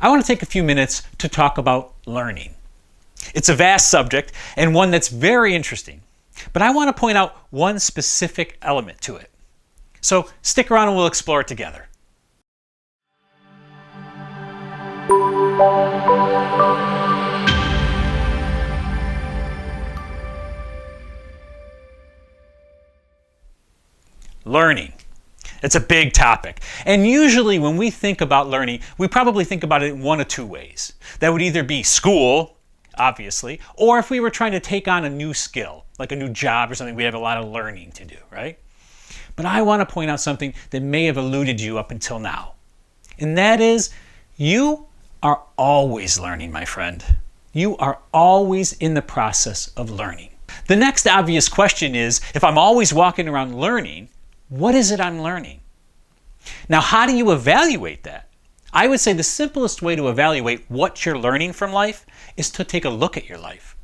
I want to take a few minutes to talk about learning. It's a vast subject and one that's very interesting, but I want to point out one specific element to it. So stick around and we'll explore it together. Learning. It's a big topic. And usually when we think about learning, we probably think about it in one of two ways. That would either be school, obviously, or if we were trying to take on a new skill, like a new job or something, we have a lot of learning to do, right? But I want to point out something that may have eluded you up until now. And that is, you are always learning, my friend. You are always in the process of learning. The next obvious question is, if I'm always walking around learning, what is it I'm learning? Now, how do you evaluate that? I would say the simplest way to evaluate what you're learning from life is to take a look at your life.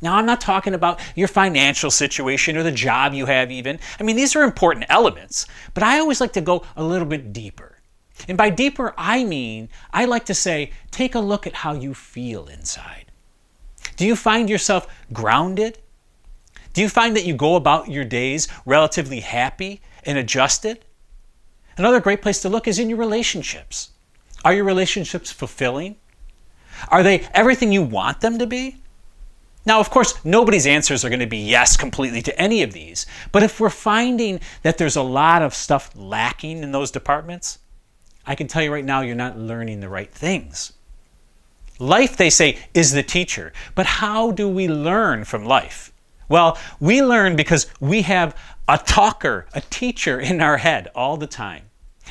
Now, I'm not talking about your financial situation or the job you have even. I mean, these are important elements, but I always like to go a little bit deeper. And by deeper, I mean, I like to say, take a look at how you feel inside. Do you find yourself grounded? Do you find that you go about your days relatively happy and adjusted? Another great place to look is in your relationships. Are your relationships fulfilling? Are they everything you want them to be? Now, of course, nobody's answers are going to be yes completely to any of these. But if we're finding that there's a lot of stuff lacking in those departments, I can tell you right now, you're not learning the right things. Life, they say, is the teacher. But how do we learn from life? Well, we learn because we have a talker, a teacher in our head all the time.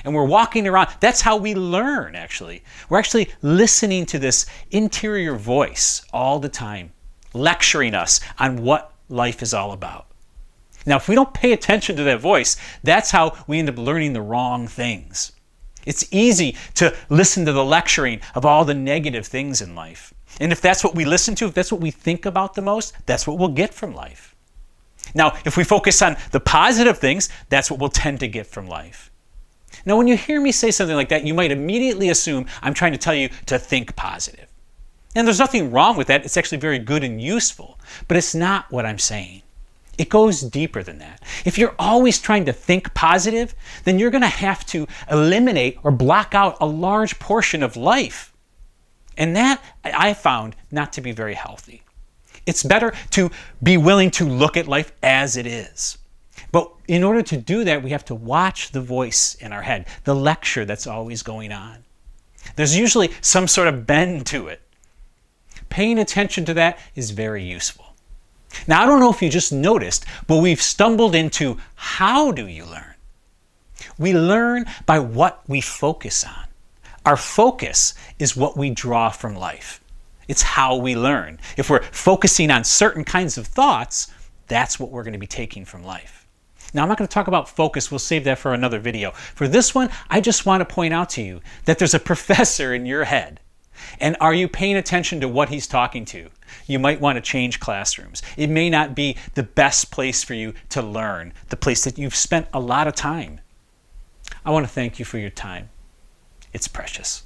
And we're walking around. That's how we learn, actually. We're actually listening to this interior voice all the time, lecturing us on what life is all about. Now, if we don't pay attention to that voice, that's how we end up learning the wrong things. It's easy to listen to the lecturing of all the negative things in life. And if that's what we listen to, if that's what we think about the most, that's what we'll get from life. Now, if we focus on the positive things, that's what we'll tend to get from life. Now, when you hear me say something like that, you might immediately assume I'm trying to tell you to think positive. And there's nothing wrong with that. It's actually very good and useful. But it's not what I'm saying. It goes deeper than that. If you're always trying to think positive, then you're going to have to eliminate or block out a large portion of life. And that I found not to be very healthy. It's better to be willing to look at life as it is. But in order to do that, we have to watch the voice in our head, the lecture that's always going on. There's usually some sort of bend to it. Paying attention to that is very useful. Now, I don't know if you just noticed, but we've stumbled into how do you learn? We learn by what we focus on. Our focus is what we draw from life. It's how we learn. If we're focusing on certain kinds of thoughts, that's what we're going to be taking from life. Now, I'm not going to talk about focus. We'll save that for another video. For this one, I just want to point out to you that there's a professor in your head. And are you paying attention to what he's talking to? You might want to change classrooms. It may not be the best place for you to learn, the place that you've spent a lot of time. I want to thank you for your time. It's precious.